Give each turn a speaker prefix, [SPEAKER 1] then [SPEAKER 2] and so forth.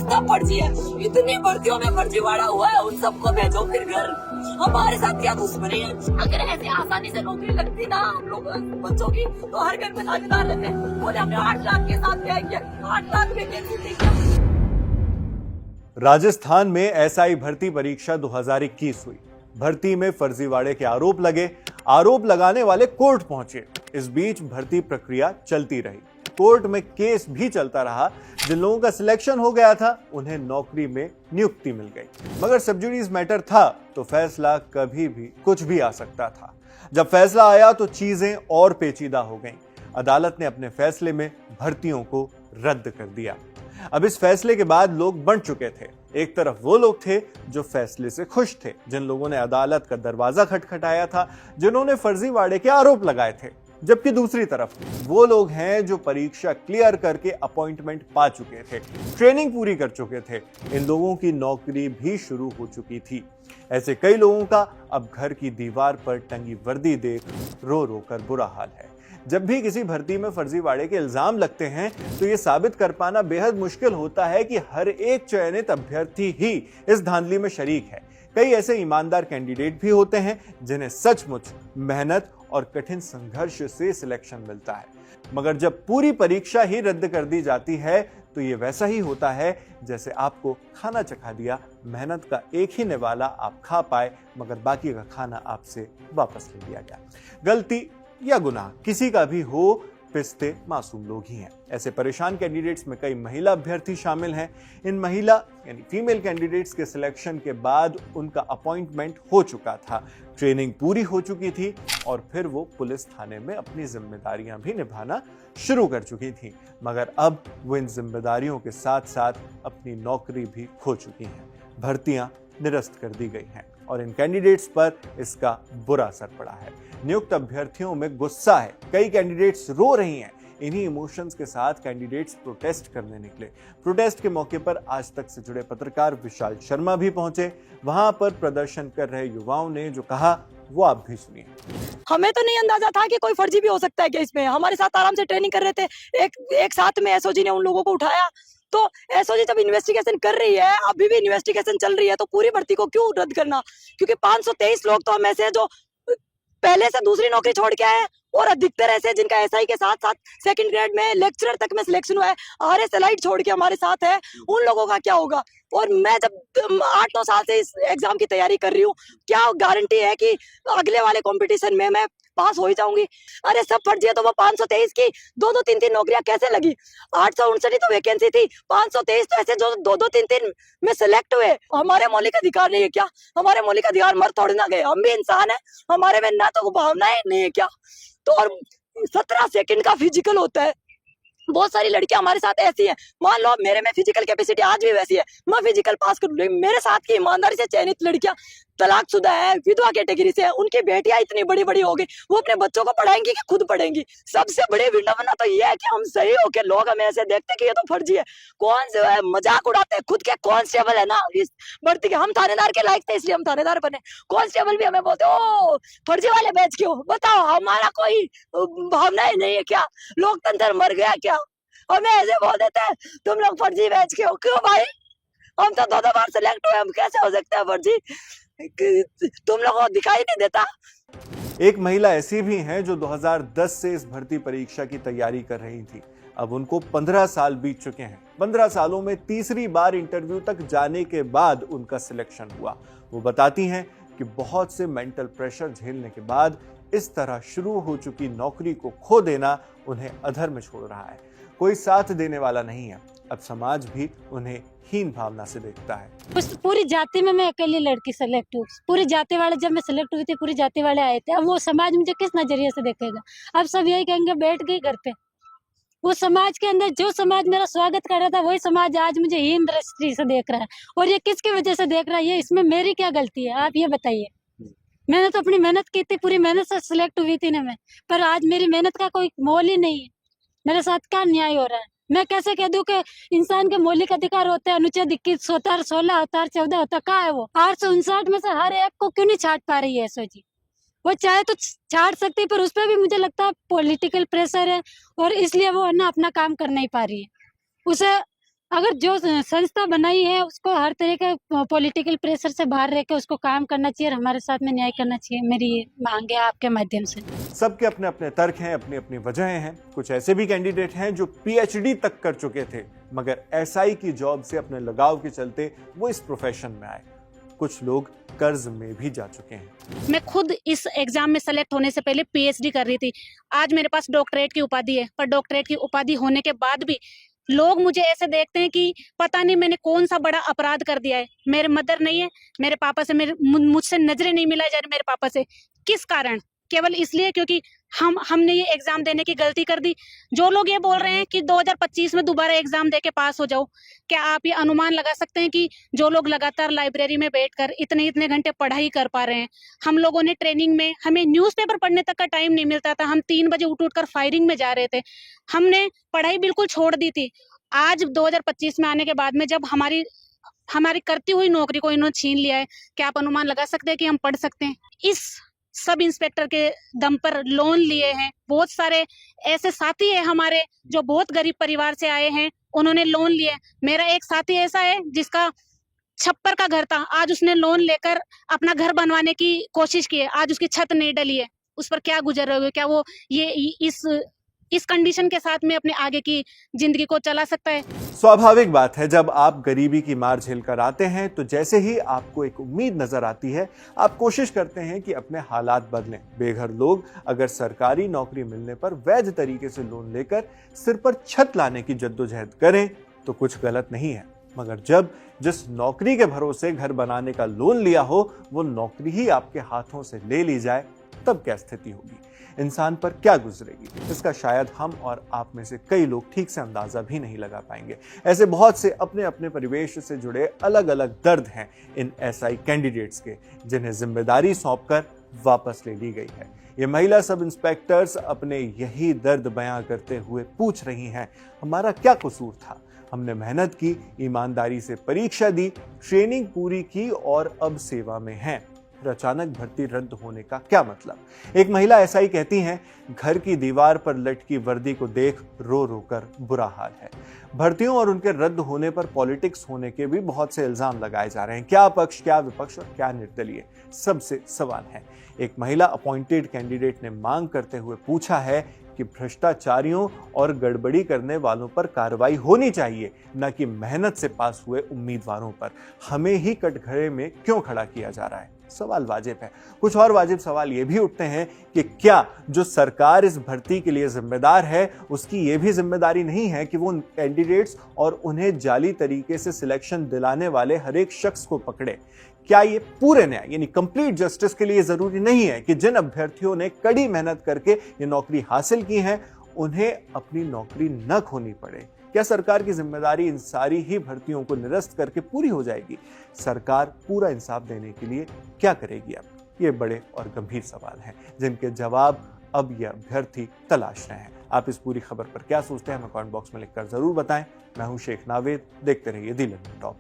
[SPEAKER 1] सब फर्जी है, इतनी भर्तियों में फर्जीवाड़ा हुआ है, उन सबको भेजो फिर घर। हमारे साथ क्या दुश्मनी है? अगर ऐसे आसानी से नौकरी लगती ना हम लोग बच्चों की, तो हर घर में ताबेदार रहते। बोले हमने 8 लाख के साथ क्या किया, 8 लाख वैकेंसी थी क्या?
[SPEAKER 2] राजस्थान में एसआई भर्ती परीक्षा 2021 हुई। भर्ती में फर्जीवाड़े के आरोप लगे, आरोप लगाने वाले कोर्ट पहुंचे। इस बीच भर्ती प्रक्रिया चलती रही, कोर्ट में केस भी चलता रहा। जिन लोगों का सिलेक्शन हो गया था उन्हें नौकरी में नियुक्ति मिल गई। मगर सब जुडिस मैटर था तो फैसला कभी भी कुछ भी आ सकता था। जब फैसला आया तो चीजें और पेचीदा हो गईं। अदालत ने अपने फैसले में भर्तियों को रद्द कर दिया। अब इस फैसले के बाद लोग बंट चुके थे। एक तरफ वो लोग थे जो फैसले से खुश थे, जिन लोगों ने अदालत का दरवाजा खटखटाया था, जिन्होंने फर्जीवाड़े के आरोप लगाए थे। जबकि दूसरी तरफ वो लोग हैं जो परीक्षा क्लियर करके अपॉइंटमेंट पा चुके थे, ट्रेनिंग पूरी कर चुके थे। इन लोगों की नौकरी भी शुरू हो चुकी थी। ऐसे कई लोगों का अब घर की दीवार पर टंगी वर्दी देख रो रो कर बुरा हाल है। जब भी किसी भर्ती में फर्जीवाड़े के इल्जाम लगते हैं तो ये साबित कर पाना बेहद मुश्किल होता है कि हर एक चयनित अभ्यर्थी ही इस धांधली में शरीक है। कई ऐसे ईमानदार कैंडिडेट भी होते हैं जिन्हें सचमुच मेहनत और कठिन संघर्ष से सिलेक्शन मिलता है। मगर जब पूरी परीक्षा ही रद्द कर दी जाती है तो ये वैसा ही होता है जैसे आपको खाना चखा दिया, मेहनत का एक ही निवाला आप खा पाए मगर बाकी का खाना आपसे वापस ले लिया गया। गलती या गुनाह किसी का भी हो, पिसते मासूम लोग ही हैं। ऐसे परेशान कैंडिडेट्स में कई महिला अभ्यर्थी शामिल हैं। इन महिला यानी फीमेल कैंडिडेट्स के सिलेक्शन के बाद उनका अपॉइंटमेंट हो चुका था, ट्रेनिंग पूरी हो चुकी थी और फिर वो पुलिस थाने में अपनी जिम्मेदारियां भी निभाना शुरू कर चुकी थी। मगर अब वो इन जिम्मेदारियों के साथ साथ अपनी नौकरी भी खो चुकी हैं। भर्तियां निरस्त कर दी गई हैं और इन कैंडिडेट्स पर इसका बुरा असर पड़ा है। नियुक्त अभ्यर्थियों में गुस्सा है, कई कैंडिडेट्स रो रही हैं। इन्हीं इमोशंस के साथ कैंडिडेट्स प्रोटेस्ट करने निकले। प्रोटेस्ट के मौके पर आज तक से जुड़े पत्रकार विशाल शर्मा भी पहुंचे। वहां पर प्रदर्शन कर रहे युवाओं ने जो कहा वो आप भी सुनिए।
[SPEAKER 1] हमें तो नहीं अंदाजा था कि कोई फर्जी भी हो सकता है क्या इसमें। हमारे साथ आराम से ट्रेनिंग कर रहे थे, एक साथ में एसओजी ने उन लोगों को उठाया। तो एसओजी जब इन्वेस्टिगेशन कर रही है, अभी भी इन्वेस्टिगेशन चल रही है, तो पूरी भर्ती को क्यों रद्द करना? क्योंकि 523 लोग तो हम ऐसे हैं जो पहले से दूसरी नौकरी छोड़ के आए और अधिकतर ऐसे जिनका एसआई के साथ साथ सेकंड ग्रेड में लेक्चरर तक में सिलेक्शन हुआ है, आरएस एलाइड छोड़ के हमारे साथ है, उन लोगों का क्या होगा? और मैं जब 8-9 साल से इस एग्जाम की तैयारी कर रही हूँ, क्या गारंटी है कि अगले वाले कंपटीशन में मैं पास हो ही जाऊंगी? अरे सब फर्जी है तो वो 523 की 2-2, 3-3 नौकरियां कैसे लगी? 859 तो वैकेंसी थी, 523 तो ऐसे जो 2-2, 3-3 में सिलेक्ट हुए। हमारे मौलिक अधिकार नहीं है क्या? हमारे मौलिक अधिकार मर थोड़े ना गए, हम भी इंसान है, हमारे में ना तो भावनाएं नहीं है क्या? तो और 17 सेकंड का फिजिकल होता है। बहुत सारी लड़कियां हमारे साथ ऐसी हैं, मान लो मेरे में फिजिकल कैपेसिटी आज भी वैसी है, मैं फिजिकल पास कर लूंगी। मेरे साथ की ईमानदारी से चयनित लड़कियां तलाकशुदा है, विधवा कैटेगरी से है, उनकी बेटियां इतनी बड़ी बड़ी होगी, वो अपने बच्चों को पढ़ाएंगी कि खुद पढ़ेंगी? सबसे बड़ी विडंबना तो यह है कि हम सही हो के लोग हमें ऐसे देखते कि ये तो फर्जी है। कौन जो है मजाक उड़ाते हैं, खुद के कांस्टेबल है ना इस भर्ती के, हम थानेदार के लायक थे इसलिए हम थानेदार बने। कांस्टेबल भी हमें बोलते ओ फर्जी वाले बैच क्यों? बताओ हमारा कोई भावनाएं नहीं है क्या? लोकतंत्र मर गया क्या? हमें ऐसे बोल देते हैं तुम लोग फर्जी बैच के हो। क्यों भाई? हम तो 2-2 बार सेलेक्ट हुए, हम कैसे हो सकते हैं फर्जी? तुम लोगों को दिखाई नहीं देता?
[SPEAKER 2] एक महिला ऐसी भी हैं जो 2010 से इस भर्ती परीक्षा की तैयारी कर रही थी। अब उनको 15 साल बीत चुके हैं। 15 सालों में तीसरी बार इंटरव्यू तक जाने के बाद उनका सिलेक्शन हुआ। वो बताती हैं कि बहुत से मेंटल प्रेशर झेलने के बाद इस तरह शुरू हो चुकी नौकरी को खो देना उन्हें अधर में छोड़ रहा है। कोई साथ देने वाला नहीं है। अब समाज भी उन्हें हीन भावना से देखता है।
[SPEAKER 3] उस पूरी जाति में मैं अकेली लड़की सेलेक्ट हुई। पूरी जाति वाले जब मैं सेलेक्ट हुई थी, पूरी जाति वाले आए थे। अब वो समाज मुझे किस नजरिए से देखेगा? अब सब यही कहेंगे बैठ गई घर पे। वो समाज के अंदर जो समाज मेरा स्वागत कर रहा था, वही समाज आज मुझे हीन दृष्टि से देख रहा है। और ये किसकी वजह से देख रहा है? ये इसमें मेरी क्या गलती है? आप ये बताइए। मैंने तो अपनी मेहनत की थी, पूरी मेहनत से सिलेक्ट हुई थी ना मैं, पर आज मेरी मेहनत का कोई मोल ही नहीं है। मेरे साथ क्या अन्याय हो रहा है? मैं कैसे कह दूं कि इंसान के मौलिक अधिकार होते हैं, अनुच्छेद 21 होता है, 16 होता है, 14 होता है, कहाँ है वो? 859 में से हर एक को क्यों नहीं छाट पा रही है एसओजी? वो चाहे तो छाट सकती है, पर उस पर भी मुझे लगता है पॉलिटिकल प्रेशर है और इसलिए वो है ना अपना काम कर नहीं पा रही है। उसे अगर जो संस्था बनाई है उसको हर तरह के पॉलिटिकल प्रेशर से बाहर रह के उसको काम करना चाहिए और हमारे साथ में न्याय करना चाहिए। मेरी ये मांग है आपके माध्यम से।
[SPEAKER 2] सबके अपने अपने तर्क हैं, अपनी अपनी वजहें हैं। कुछ ऐसे भी कैंडिडेट हैं जो पीएचडी तक कर चुके थे, मगर एसआई की जॉब से अपने लगाव के चलते वो इस प्रोफेशन में आए। कुछ लोग कर्ज में भी जा चुके हैं।
[SPEAKER 4] मैं खुद इस एग्जाम में सेलेक्ट होने से पहले पीएचडी कर रही थी। आज मेरे पास डॉक्टरेट की उपाधि है, पर डॉक्टरेट की उपाधि होने के बाद भी लोग मुझे ऐसे देखते हैं कि पता नहीं मैंने कौन सा बड़ा अपराध कर दिया है। मेरे मदर नहीं है, मेरे पापा से मुझसे नजरें नहीं मिलाई जा रही मेरे पापा से। किस कारण? केवल इसलिए क्योंकि हमने ये एग्जाम देने की गलती कर दी। जो लोग ये बोल रहे हैं कि 2025 में दोबारा एग्जाम दे के पास हो जाओ, क्या आप ये अनुमान लगा सकते हैं कि जो लोग लगातार लाइब्रेरी में बैठकर इतने इतने घंटे पढ़ाई कर पा रहे हैं? हम लोगों ने ट्रेनिंग में, हमें न्यूज़पेपर पढ़ने तक का टाइम नहीं मिलता था। हम 3 बजे उठ कर फायरिंग में जा रहे थे। हमने पढ़ाई बिल्कुल छोड़ दी थी। आज 2025 में आने के बाद में जब हमारी करती हुई नौकरी को इन्होंने छीन लिया है, क्या आप अनुमान लगा सकते हैं कि हम पढ़ सकते हैं? इस सब इंस्पेक्टर के दम पर लोन लिए हैं। बहुत सारे ऐसे साथी है हमारे जो बहुत गरीब परिवार से आए हैं, उन्होंने लोन लिए। मेरा एक साथी ऐसा है जिसका छप्पर का घर था, आज उसने लोन लेकर अपना घर बनवाने की कोशिश की है, आज उसकी छत नहीं डली है। उस पर क्या गुजर रहे हो? क्या वो ये इस कंडीशन के साथ में अपने आगे की जिंदगी को चला सकता है?
[SPEAKER 2] स्वाभाविक बात है, जब आप गरीबी की मार झेल कर आते हैं तो जैसे ही आपको एक उम्मीद नजर आती है, आप कोशिश करते हैं कि अपने हालात बदलें। बेघर लोग अगर सरकारी नौकरी मिलने पर वैध तरीके से लोन लेकर सिर पर छत लाने की जद्दोजहद करें तो कुछ गलत नहीं है, मगर जब जिस नौकरी के भरोसे घर बनाने का लोन लिया हो वो नौकरी ही आपके हाथों से ले ली जाए, तब क्या स्थिति होगी, इंसान पर क्या गुजरेगी, इसका शायद हम और आप में से कई लोग ठीक से अंदाजा भी नहीं लगा पाएंगे। ऐसे बहुत से अपने अपने परिवेश से जुड़े अलग अलग दर्द हैं इन एसआई कैंडिडेट्स के, जिन्हें जिम्मेदारी सौंपकर वापस ले ली गई है। ये महिला सब इंस्पेक्टर्स अपने यही दर्द बयां करते हुए पूछ रही हैं, हमारा क्या कसूर था? हमने मेहनत की, ईमानदारी से परीक्षा दी, ट्रेनिंग पूरी की और अब सेवा में हैं। फिर अचानक भर्ती रद्द होने का क्या मतलब? एक महिला ऐसा ही कहती हैं, घर की दीवार पर लटकी वर्दी को देख रो रो कर बुरा हाल है। भर्तियों और उनके रद्द होने पर पॉलिटिक्स होने के भी बहुत से इल्जाम लगाए जा रहे हैं। क्या पक्ष, क्या विपक्ष और क्या निर्दलीय, सबसे सवाल है। एक महिला अपॉइंटेड कैंडिडेट ने मांग करते हुए पूछा है कि भ्रष्टाचारियों और गड़बड़ी करने वालों पर कार्रवाई होनी चाहिए, न कि मेहनत से पास हुए उम्मीदवारों पर। हमें ही कटघरे में क्यों खड़ा किया जा रहा है? सवाल वाजिब है। कुछ और वाजिब सवाल ये भी उठते हैं कि क्या जो सरकार इस भर्ती के लिए जिम्मेदार है, उसकी ये भी जिम्मेदारी नहीं है कि वो उन कैंडिडेट्स और उन्हें जाली तरीके से सिलेक्शन दिलाने वाले हर एक शख्स को पकड़े? क्या ये पूरे न्याय यानी कंप्लीट जस्टिस के लिए जरूरी नहीं है कि जिन अभ्यर्थियों ने कड़ी मेहनत करके ये नौकरी हासिल की है, उन्हें अपनी नौकरी न खोनी पड़े? क्या सरकार की जिम्मेदारी इन सारी ही भर्तियों को निरस्त करके पूरी हो जाएगी? सरकार पूरा इंसाफ देने के लिए क्या करेगी? अब ये बड़े और गंभीर सवाल हैं जिनके जवाब अब ये अभ्यर्थी तलाश रहे हैं। आप इस पूरी खबर पर क्या सोचते हैं, हमें कमेंट बॉक्स में लिखकर जरूर बताएं। मैं हूं शेख नावेद, देखते रहिए दी लंदन टॉप।